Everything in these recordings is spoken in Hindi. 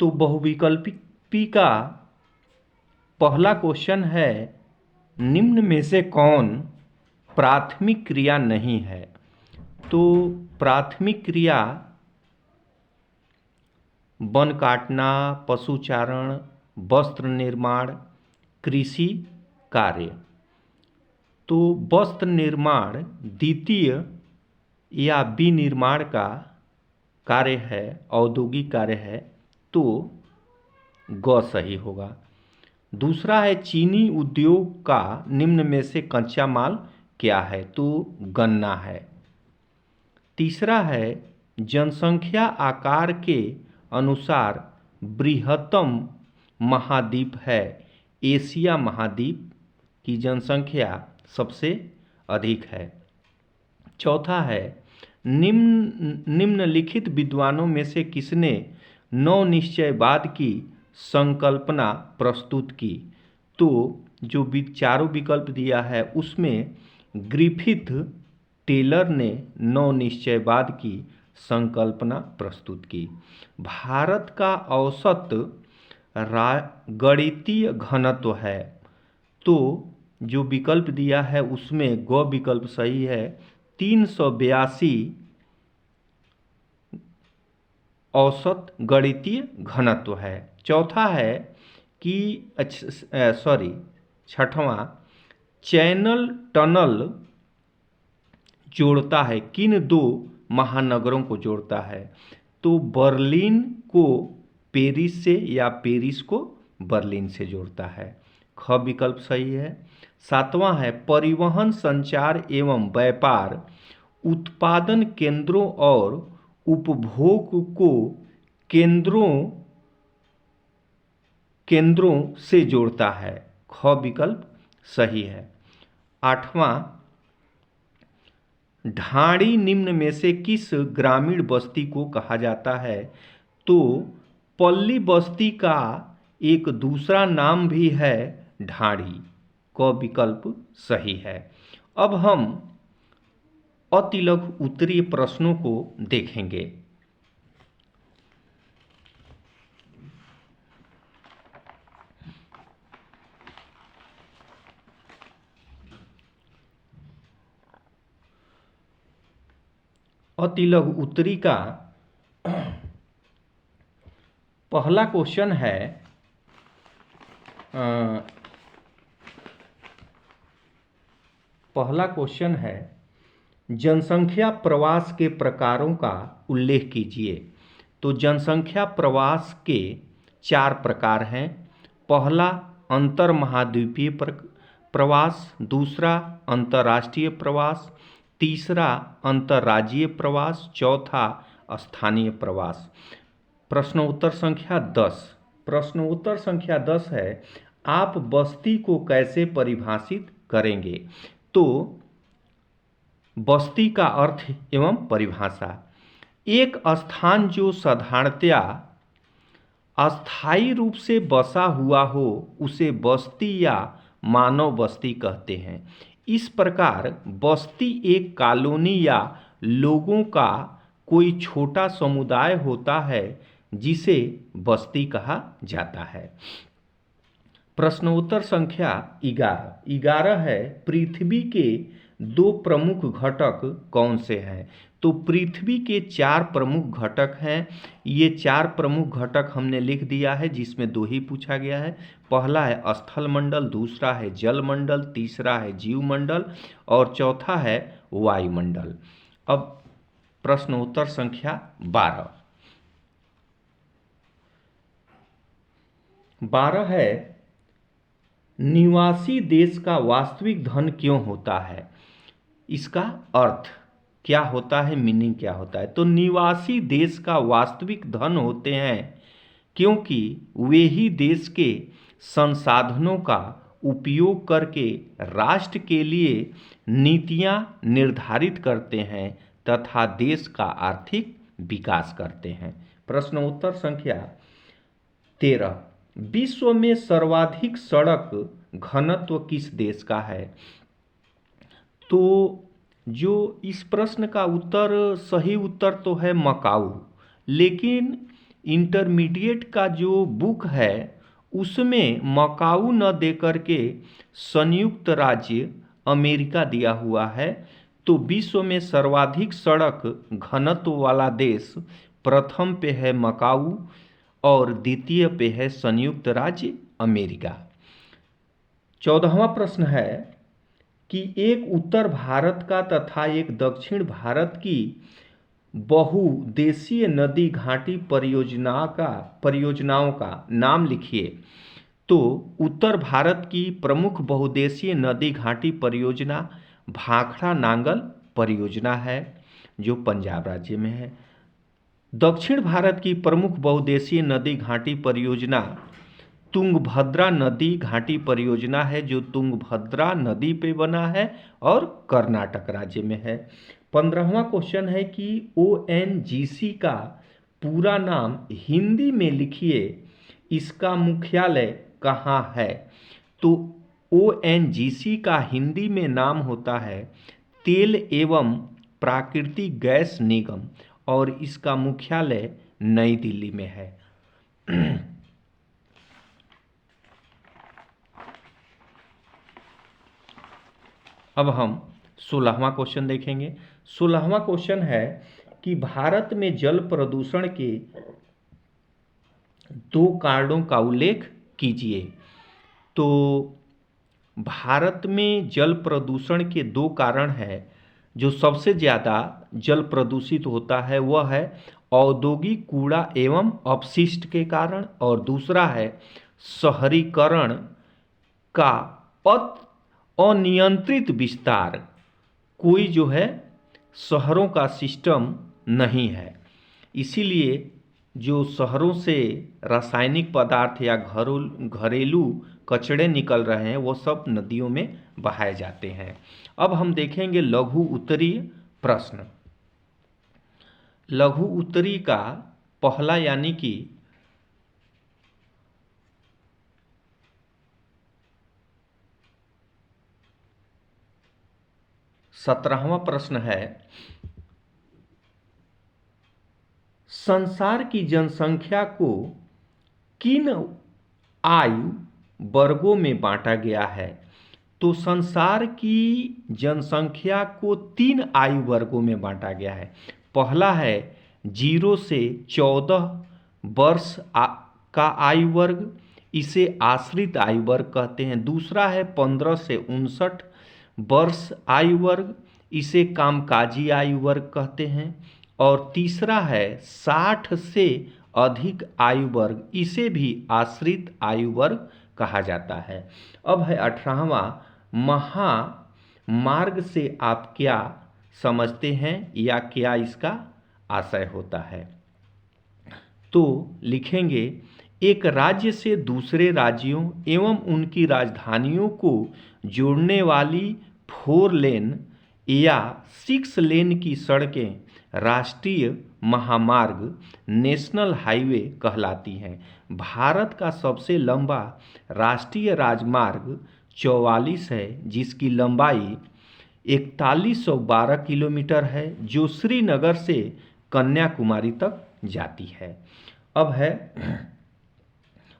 तो बहुविकल्पी का पहला क्वेश्चन है, निम्न में से कौन प्राथमिक क्रिया नहीं है? तो प्राथमिक क्रिया वन काटना, पशुचारण, वस्त्र निर्माण, कृषि कार्य। तो वस्त्र निर्माण द्वितीय या विनिर्माण का कार्य है, औद्योगिक कार्य है, तो ग सही होगा। दूसरा है, चीनी उद्योग का निम्न में से कच्चा माल क्या है? तो गन्ना है। तीसरा है, जनसंख्या आकार के अनुसार बृहत्तम महाद्वीप है, एशिया महाद्वीप की जनसंख्या सबसे अधिक है। चौथा है, निम्नलिखित विद्वानों में से किसने नवनिश्चयवाद की संकल्पना प्रस्तुत की? तो जो चारों विकल्प दिया है उसमें ग्रिफिथ टेलर ने नवनिश्चयवाद की संकल्पना प्रस्तुत की। भारत का औसत गणितीय घनत्व है, तो जो विकल्प दिया है उसमें ग विकल्प सही है, 382 औसत गणितीय घनत्व है। चौथा है कि छठवां, चैनल टनल जोड़ता है, किन दो महानगरों को जोड़ता है? तो बर्लिन को पेरिस से या पेरिस को बर्लिन से जोड़ता है। ख विकल्प सही है। सातवां है, परिवहन, संचार एवं व्यापार उत्पादन केंद्रों और उपभोग को केंद्रों से जोड़ता है। ख विकल्प सही है। आठवां, ढाणी निम्न में से किस ग्रामीण बस्ती को कहा जाता है? तो पल्ली बस्ती का एक दूसरा नाम भी है ढाणी। क विकल्प सही है। अब हम अतिलघु उत्तरीय प्रश्नों को देखेंगे। अतिलघु उत्तरी का पहला क्वेश्चन है, जनसंख्या प्रवास के प्रकारों का उल्लेख कीजिए। तो जनसंख्या प्रवास के 4 प्रकार हैं। पहला, अंतर महाद्वीपीय प्रवास। दूसरा, अंतर्राष्ट्रीय प्रवास। तीसरा, अंतर्राज्यीय प्रवास। चौथा, स्थानीय प्रवास। प्रश्नोत्तर संख्या 10। प्रश्नोत्तर संख्या 10 है, आप बस्ती को कैसे परिभाषित करेंगे? तो बस्ती का अर्थ एवं परिभाषा, एक स्थान जो साधारणतया अस्थायी रूप से बसा हुआ हो उसे बस्ती या मानव बस्ती कहते हैं। इस प्रकार बस्ती एक कॉलोनी या लोगों का कोई छोटा समुदाय होता है जिसे बस्ती कहा जाता है। प्रश्नोत्तर संख्या 11 है, पृथ्वी के 2 प्रमुख घटक कौन से हैं? तो पृथ्वी के 4 प्रमुख घटक हैं। ये 4 प्रमुख घटक हमने लिख दिया है, जिसमें 2 ही पूछा गया है। पहला है स्थल मंडल, दूसरा है जल मंडल, तीसरा है जीव मंडल और चौथा है वायुमंडल। अब प्रश्नोत्तर संख्या 12 है, निवासी देश का वास्तविक धन क्यों होता है? इसका अर्थ क्या होता है, मीनिंग क्या होता है? तो निवासी देश का वास्तविक धन होते हैं क्योंकि वे ही देश के संसाधनों का उपयोग करके राष्ट्र के लिए नीतियां निर्धारित करते हैं तथा देश का आर्थिक विकास करते हैं। प्रश्नोत्तर संख्या 13, विश्व में सर्वाधिक सड़क घनत्व किस देश का है? तो जो इस प्रश्न का उत्तर, सही उत्तर तो है मकाऊ, लेकिन इंटरमीडिएट का जो बुक है उसमें मकाऊ न देकर के संयुक्त राज्य अमेरिका दिया हुआ है। तो विश्व में सर्वाधिक सड़क घनत्व वाला देश प्रथम पे है मकाऊ और द्वितीय पे है संयुक्त राज्य अमेरिका। 14वां प्रश्न है कि एक उत्तर भारत का तथा एक दक्षिण भारत की बहुउद्देशीय नदी घाटी परियोजनाओं का नाम लिखिए। तो उत्तर भारत की प्रमुख बहुउद्देशीय नदी घाटी परियोजना भाखड़ा नांगल परियोजना है जो पंजाब राज्य में है। दक्षिण भारत की प्रमुख बहुउद्देशीय नदी घाटी परियोजना तुंगभद्रा नदी घाटी परियोजना है जो तुंगभद्रा नदी पे बना है और कर्नाटक राज्य में है। 15वां क्वेश्चन है कि ONGC का पूरा नाम हिंदी में लिखिए, इसका मुख्यालय कहाँ है। तो ONGC का हिंदी में नाम होता है तेल एवं प्राकृतिक गैस निगम और इसका मुख्यालय नई दिल्ली में है। अब हम 16वां क्वेश्चन देखेंगे। 16वां क्वेश्चन है कि भारत में जल प्रदूषण के 2 कारणों का उल्लेख कीजिए। तो भारत में जल प्रदूषण के 2 कारण हैं। जो सबसे ज़्यादा जल प्रदूषित होता है वह है औद्योगिक कूड़ा एवं अपशिष्ट के कारण, और दूसरा है शहरीकरण का अनियंत्रित विस्तार। कोई जो है शहरों का सिस्टम नहीं है, इसीलिए जो शहरों से रासायनिक पदार्थ या घरेलू कचरे निकल रहे हैं वो सब नदियों में बहाए जाते हैं। अब हम देखेंगे लघु उत्तरीय प्रश्न। लघु उत्तरी का पहला यानी कि 17वां प्रश्न है, संसार की जनसंख्या को किन आयु वर्गों में बांटा गया है। तो संसार की जनसंख्या को 3 आयु वर्गों में बांटा गया है। पहला है 0 से 14 वर्ष का आयु वर्ग, इसे आश्रित आयु वर्ग कहते हैं। दूसरा है 15 से 59 वर्ष आयु वर्ग, इसे कामकाजी आयु वर्ग कहते हैं। और तीसरा है 60 से अधिक आयु वर्ग, इसे भी आश्रित आयु वर्ग कहा जाता है। अब है 18वां, महामार्ग से आप क्या समझते हैं या क्या इसका आशय होता है। तो लिखेंगे, एक राज्य से दूसरे राज्यों एवं उनकी राजधानियों को जोड़ने वाली 4 लेन या 6 लेन की सड़कें राष्ट्रीय महामार्ग नेशनल हाईवे कहलाती हैं। भारत का सबसे लंबा राष्ट्रीय राजमार्ग 44 है जिसकी लंबाई 4112 किलोमीटर है जो श्रीनगर से कन्याकुमारी तक जाती है। अब है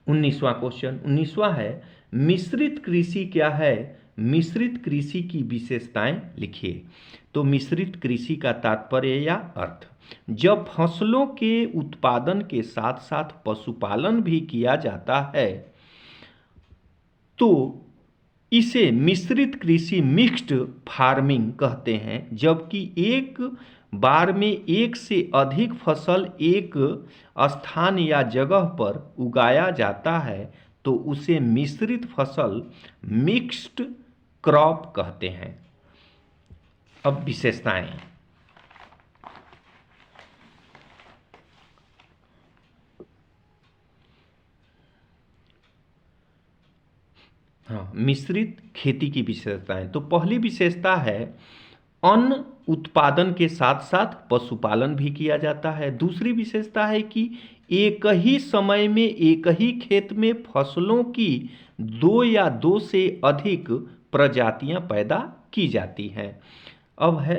19वां क्वेश्चन। 19वां है, मिश्रित कृषि क्या है। मिश्रित कृषि की विशेषताएं लिखिए। तो मिश्रित कृषि का तात्पर्य या अर्थ, जब फसलों के उत्पादन के साथ साथ पशुपालन भी किया जाता है तो इसे मिश्रित कृषि मिक्स्ड फार्मिंग कहते हैं। जबकि एक बार में एक से अधिक फसल एक स्थान या जगह पर उगाया जाता है तो उसे मिश्रित फसल मिक्स्ड क्रॉप कहते हैं। अब विशेषताएं, मिश्रित खेती की विशेषताएं। तो पहली विशेषता है अन्न उत्पादन के साथ साथ पशुपालन भी किया जाता है। दूसरी विशेषता है कि एक ही समय में एक ही खेत में फसलों की 2 या 2 से अधिक प्रजातियां पैदा की जाती हैं। अब है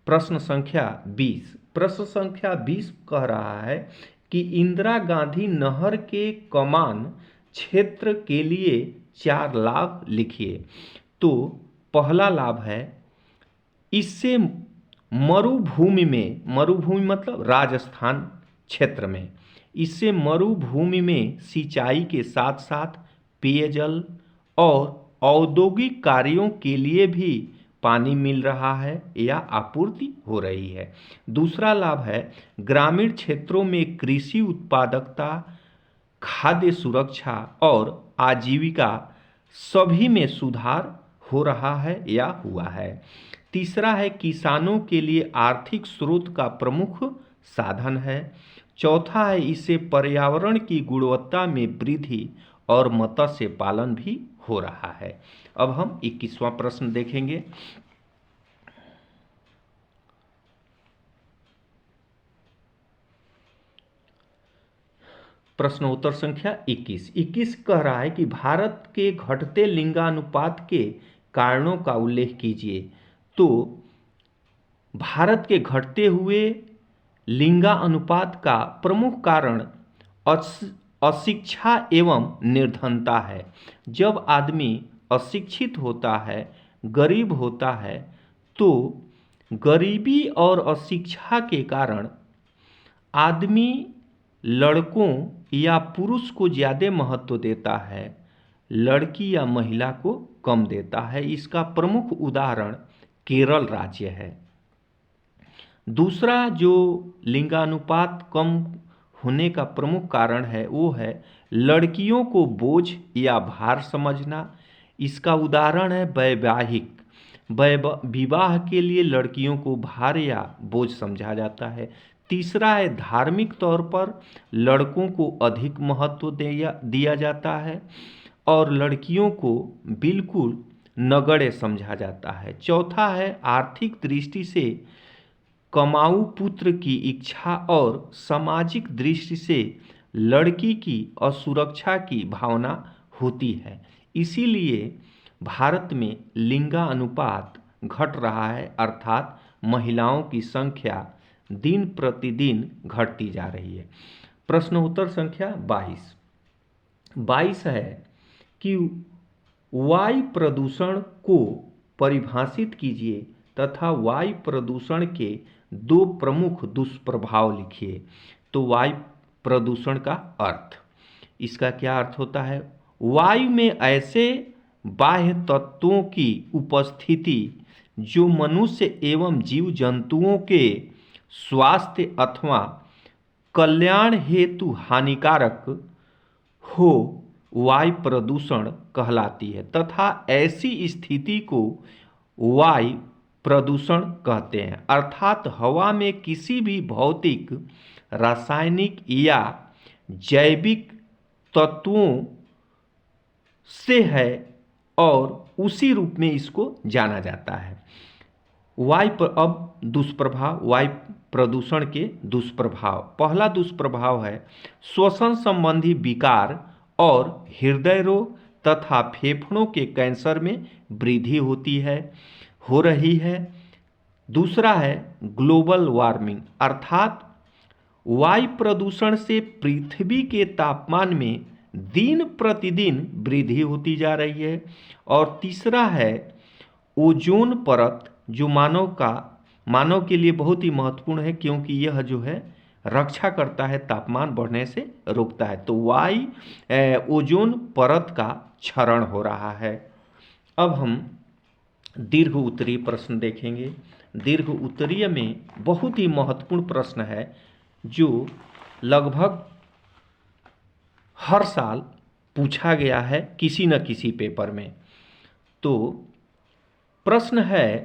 प्रश्न संख्या 20। प्रश्न संख्या 20 कह रहा है कि इंदिरा गांधी नहर के कमान क्षेत्र के लिए 4 लाभ लिखिए। तो पहला लाभ है, इससे मरुभूमि में, मरुभूमि मतलब राजस्थान क्षेत्र में, इससे मरुभूमि में सिंचाई के साथ साथ पेयजल और औद्योगिक कार्यों के लिए भी पानी मिल रहा है या आपूर्ति हो रही है। दूसरा लाभ है, ग्रामीण क्षेत्रों में कृषि उत्पादकता, खाद्य सुरक्षा और आजीविका सभी में सुधार हो रहा है या हुआ है। तीसरा है, किसानों के लिए आर्थिक स्रोत का प्रमुख साधन है। चौथा है, इससे पर्यावरण की गुणवत्ता में वृद्धि और मत्स्य पालन भी हो रहा है। अब हम 21वां प्रश्न देखेंगे। प्रश्नोत्तर संख्या 21 कह रहा है कि भारत के घटते लिंगानुपात के कारणों का उल्लेख कीजिए। तो भारत के घटते हुए लिंगानुपात का प्रमुख कारण अशिक्षा एवं निर्धनता है। जब आदमी अशिक्षित होता है, गरीब होता है, तो गरीबी और अशिक्षा के कारण आदमी लड़कों या पुरुष को ज़्यादा महत्व देता है, लड़की या महिला को कम देता है। इसका प्रमुख उदाहरण केरल राज्य है। दूसरा जो लिंगानुपात कम होने का प्रमुख कारण है वो है लड़कियों को बोझ या भार समझना। इसका उदाहरण है वैवाहिक विवाह के लिए लड़कियों को भार या बोझ समझा जाता है। तीसरा है, धार्मिक तौर पर लड़कों को अधिक महत्व दिया जाता है और लड़कियों को बिल्कुल नगण्य समझा जाता है। चौथा है, आर्थिक दृष्टि से कमाऊ पुत्र की इच्छा और सामाजिक दृष्टि से लड़की की असुरक्षा की भावना होती है। इसीलिए भारत में लिंगानुपात घट रहा है, अर्थात महिलाओं की संख्या दिन प्रतिदिन घटती जा रही है। प्रश्नोत्तर संख्या 22 है कि वायु प्रदूषण को परिभाषित कीजिए तथा वायु प्रदूषण के 2 प्रमुख दुष्प्रभाव लिखिए। तो वायु प्रदूषण का अर्थ, इसका क्या अर्थ होता है? वायु में ऐसे बाह्य तत्वों की उपस्थिति जो मनुष्य एवं जीव जंतुओं के स्वास्थ्य अथवा कल्याण हेतु हानिकारक हो, वायु प्रदूषण कहलाती है तथा ऐसी स्थिति को वायु प्रदूषण कहते हैं। अर्थात हवा में किसी भी भौतिक, रासायनिक या जैविक तत्वों से है और उसी रूप में इसको जाना जाता है। अब दुष्प्रभाव, वायु प्रदूषण के दुष्प्रभाव। पहला दुष्प्रभाव है श्वसन संबंधी विकार और हृदय रोग तथा फेफड़ों के कैंसर में वृद्धि हो रही है। दूसरा है ग्लोबल वार्मिंग, अर्थात वायु प्रदूषण से पृथ्वी के तापमान में दिन प्रतिदिन वृद्धि होती जा रही है। और तीसरा है ओजोन परत, जो मानव के लिए बहुत ही महत्वपूर्ण है, क्योंकि यह जो है रक्षा करता है, तापमान बढ़ने से रोकता है। तो ओजोन परत का क्षरण हो रहा है। अब हम दीर्घ उत्तरीय प्रश्न देखेंगे। दीर्घ उत्तरीय में बहुत ही महत्वपूर्ण प्रश्न है जो लगभग हर साल पूछा गया है किसी न किसी पेपर में। तो प्रश्न है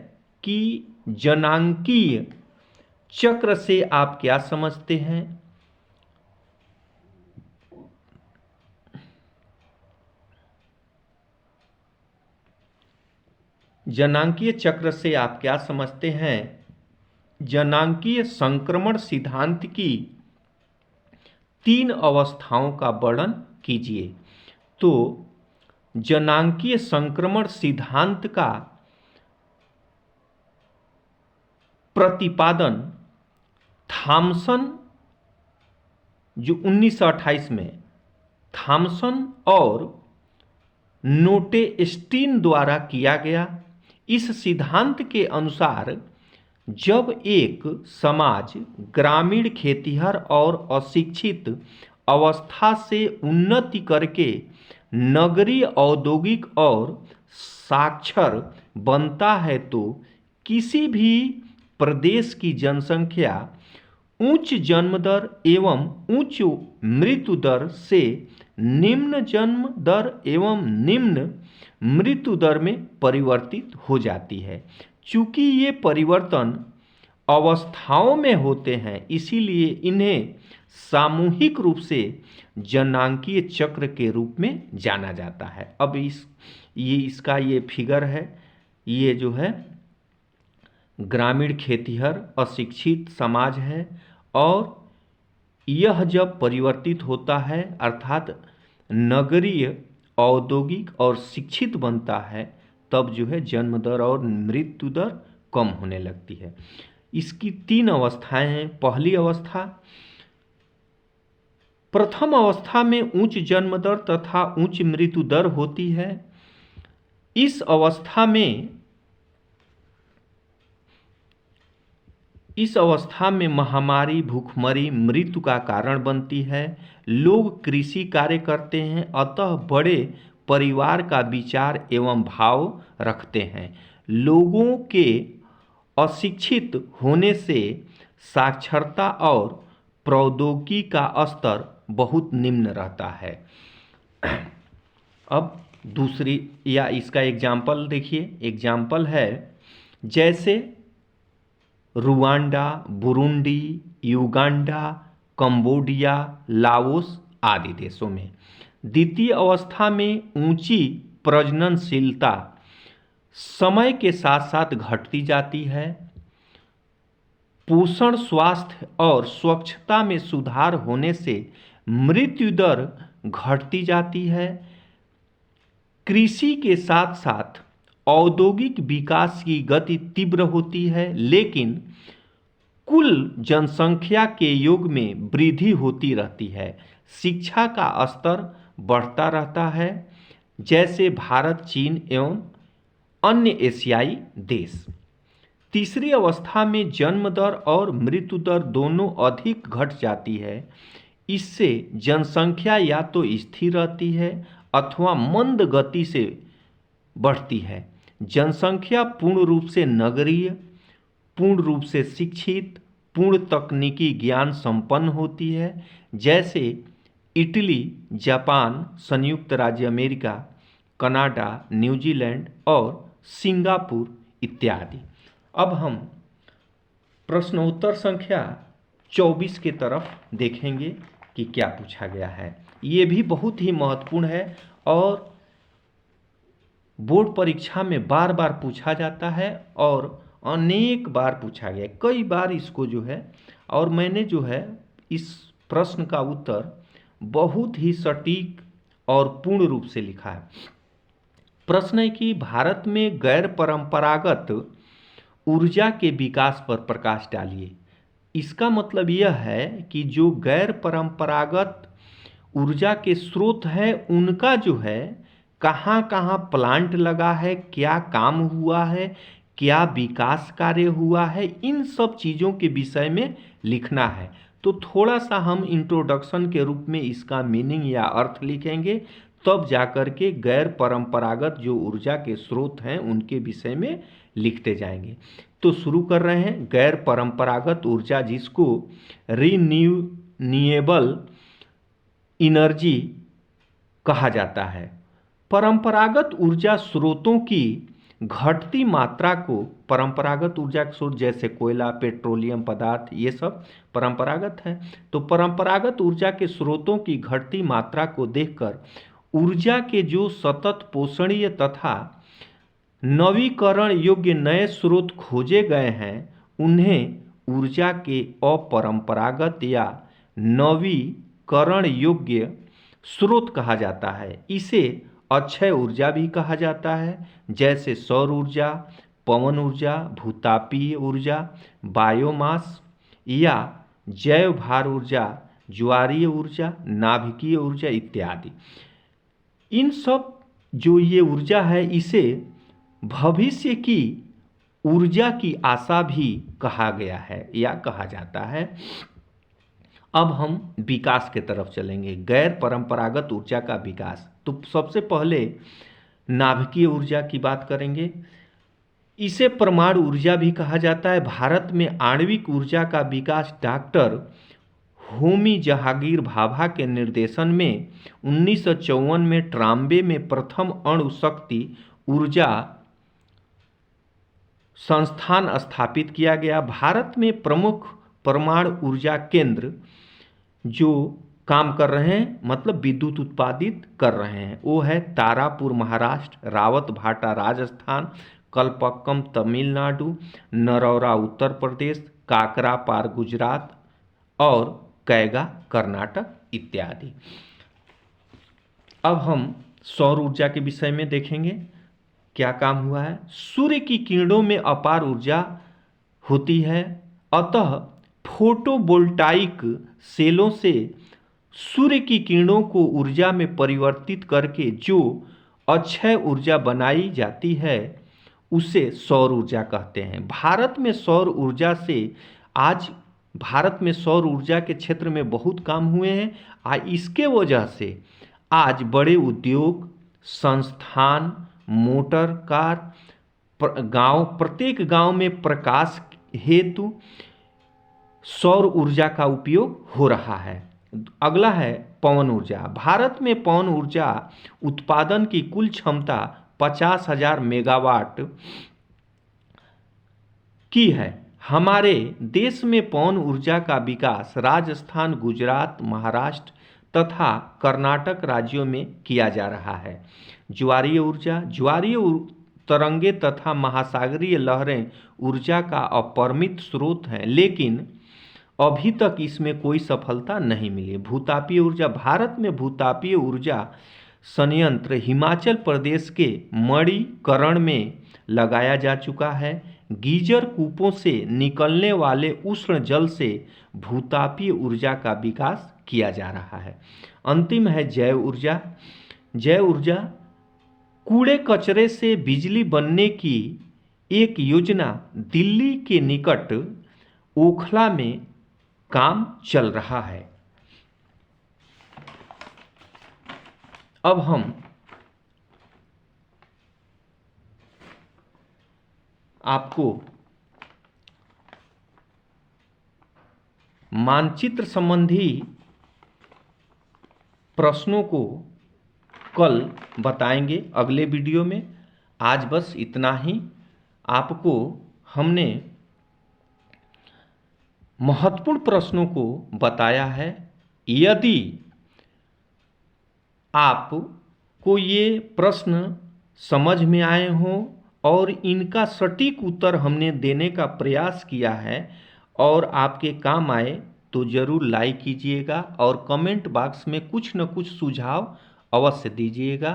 कि जनांकीय चक्र से आप क्या समझते हैं? जनांकीय चक्र से आप क्या समझते हैं? जनांकीय संक्रमण सिद्धांत की 3 अवस्थाओं का वर्णन कीजिए। तो जनांकीय संक्रमण सिद्धांत का प्रतिपादन थॉमसन जो 1928 में थॉमसन और नोटेस्टीन द्वारा किया गया। इस सिद्धांत के अनुसार जब एक समाज ग्रामीण खेतिहर और अशिक्षित अवस्था से उन्नति करके नगरीय औद्योगिक और साक्षर बनता है तो किसी भी प्रदेश की जनसंख्या उच्च जन्म दर एवं उच्च मृत्यु दर से निम्न जन्म दर एवं निम्न मृत्यु दर में परिवर्तित हो जाती है। चूंकि ये परिवर्तन अवस्थाओं में होते हैं, इसीलिए इन्हें सामूहिक रूप से जनांकीय चक्र के रूप में जाना जाता है। अब इसका ये फिगर है, ये जो है ग्रामीण खेतिहर अशिक्षित समाज है, और यह जब परिवर्तित होता है अर्थात नगरीय औद्योगिक और शिक्षित बनता है, तब जो है जन्म दर और मृत्यु दर कम होने लगती है। इसकी 3 अवस्थाएं हैं। पहली अवस्था, प्रथम अवस्था में उच्च जन्म दर तथा उच्च मृत्यु दर होती है। इस अवस्था में महामारी, भूखमरी मृत्यु का कारण बनती है। लोग कृषि कार्य करते हैं, अतः बड़े परिवार का विचार एवं भाव रखते हैं। लोगों के अशिक्षित होने से साक्षरता और प्रौद्योगिकी का स्तर बहुत निम्न रहता है। अब दूसरी या इसका एग्जाम्पल देखिए, एग्जाम्पल है जैसे Rwanda, Burundi, Uganda, Cambodia, Laos आदि देशों में द्वितीय अवस्था में ऊंची प्रजननशीलता समय के साथ साथ घटती जाती है। पोषण, स्वास्थ्य और स्वच्छता में सुधार होने से मृत्यु दर घटती जाती है। कृषि के साथ साथ औद्योगिक विकास की गति तीव्र होती है, लेकिन कुल जनसंख्या के योग में वृद्धि होती रहती है। शिक्षा का स्तर बढ़ता रहता है, जैसे भारत, चीन एवं अन्य एशियाई देश। तीसरी अवस्था में जन्म दर और मृत्यु दर दोनों अधिक घट जाती है। इससे जनसंख्या या तो स्थिर रहती है अथवा मंद गति से बढ़ती है। जनसंख्या पूर्ण रूप से नगरीय, पूर्ण रूप से शिक्षित, पूर्ण तकनीकी ज्ञान संपन्न होती है, जैसे इटली, जापान, संयुक्त राज्य अमेरिका, कनाडा, न्यूजीलैंड और सिंगापुर इत्यादि। अब हम प्रश्नोत्तर संख्या 24 की तरफ देखेंगे कि क्या पूछा गया है। ये भी बहुत ही महत्वपूर्ण है और बोर्ड परीक्षा में बार बार पूछा जाता है और अनेक बार पूछा गया, कई बार इसको जो है, और मैंने जो है इस प्रश्न का उत्तर बहुत ही सटीक और पूर्ण रूप से लिखा है। प्रश्न है कि भारत में गैर परंपरागत ऊर्जा के विकास पर प्रकाश डालिए। इसका मतलब यह है कि जो गैर परंपरागत ऊर्जा के स्रोत हैं उनका जो है कहाँ कहाँ प्लांट लगा है, क्या काम हुआ है, क्या विकास कार्य हुआ है, इन सब चीज़ों के विषय में लिखना है। तो थोड़ा सा हम इंट्रोडक्शन के रूप में इसका मीनिंग या अर्थ लिखेंगे, तब जाकर के गैर परंपरागत जो ऊर्जा के स्रोत हैं उनके विषय में लिखते जाएंगे। तो शुरू कर रहे हैं। गैर परंपरागत ऊर्जा, जिसको रिन्यूएबल एनर्जी कहा जाता है। परंपरागत ऊर्जा स्रोतों की घटती मात्रा को, परंपरागत ऊर्जा के स्रोत जैसे कोयला, पेट्रोलियम पदार्थ, ये सब परंपरागत है। तो परंपरागत ऊर्जा के स्रोतों की घटती मात्रा को देखकर ऊर्जा के जो सतत पोषणीय तथा नवीकरण योग्य नए स्रोत खोजे गए हैं उन्हें ऊर्जा के अपरंपरागत या नवीकरण योग्य स्रोत कहा जाता है। इसे अक्षय ऊर्जा भी कहा जाता है, जैसे सौर ऊर्जा, पवन ऊर्जा, भूतापीय ऊर्जा, बायोमास या जैव भार ऊर्जा ज्वारीय ऊर्जा, नाभिकीय ऊर्जा इत्यादि। इन सब जो ये ऊर्जा है इसे भविष्य की ऊर्जा की आशा भी कहा गया है या कहा जाता है। अब हम विकास के तरफ चलेंगे, गैर परंपरागत ऊर्जा का विकास। तो सबसे पहले नाभिकीय ऊर्जा की बात करेंगे। इसे परमाणु ऊर्जा भी कहा जाता है। भारत में आणविक ऊर्जा का विकास डॉक्टर होमी जहांगीर भाभा के निर्देशन में 1954 में ट्राम्बे में प्रथम अणु शक्ति ऊर्जा संस्थान स्थापित किया गया। भारत में प्रमुख परमाणु ऊर्जा केंद्र जो काम कर रहे हैं, मतलब विद्युत उत्पादित कर रहे हैं, वो है तारापुर महाराष्ट्र, रावतभाटा राजस्थान, कलपक्कम तमिलनाडु, नरौरा उत्तर प्रदेश, काकरापार गुजरात और कैगा कर्नाटक इत्यादि। अब हम सौर ऊर्जा के विषय में देखेंगे क्या काम हुआ है। सूर्य की किरणों में अपार ऊर्जा होती है, अतः फोटोवोल्टाइक सेलों से सूर्य की किरणों को ऊर्जा में परिवर्तित करके जो अक्षय ऊर्जा बनाई जाती है उसे सौर ऊर्जा कहते हैं। भारत में सौर ऊर्जा के क्षेत्र में बहुत काम हुए हैं। इसके वजह से आज बड़े उद्योग, संस्थान, मोटर कार, प्रत्येक गांव में प्रकाश हेतु सौर ऊर्जा का उपयोग हो रहा है। अगला है पवन ऊर्जा। भारत में पवन ऊर्जा उत्पादन की कुल क्षमता 50,000 मेगावाट की है। हमारे देश में पवन ऊर्जा का विकास राजस्थान, गुजरात, महाराष्ट्र तथा कर्नाटक राज्यों में किया जा रहा है। ज्वारीय ऊर्जा, ज्वारीय तरंगे तथा महासागरीय लहरें ऊर्जा का अपरिमित स्रोत हैं, लेकिन अभी तक इसमें कोई सफलता नहीं मिली। भूतापीय ऊर्जा, भारत में भूतापीय ऊर्जा संयंत्र हिमाचल प्रदेश के मणिकरण में लगाया जा चुका है। गीजर कूपों से निकलने वाले उष्ण जल से भूतापीय ऊर्जा का विकास किया जा रहा है। अंतिम है जैव ऊर्जा। जैव ऊर्जा कूड़े कचरे से बिजली बनने की एक योजना दिल्ली के निकट ओखला में काम चल रहा है। अब हम आपको मानचित्र संबंधी प्रश्नों को कल बताएंगे अगले वीडियो में। आज बस इतना ही। आपको हमने महत्वपूर्ण प्रश्नों को बताया है। यदि आपको ये प्रश्न समझ में आए हों और इनका सटीक उत्तर हमने देने का प्रयास किया है और आपके काम आए तो ज़रूर लाइक कीजिएगा और कमेंट बॉक्स में कुछ न कुछ सुझाव अवश्य दीजिएगा।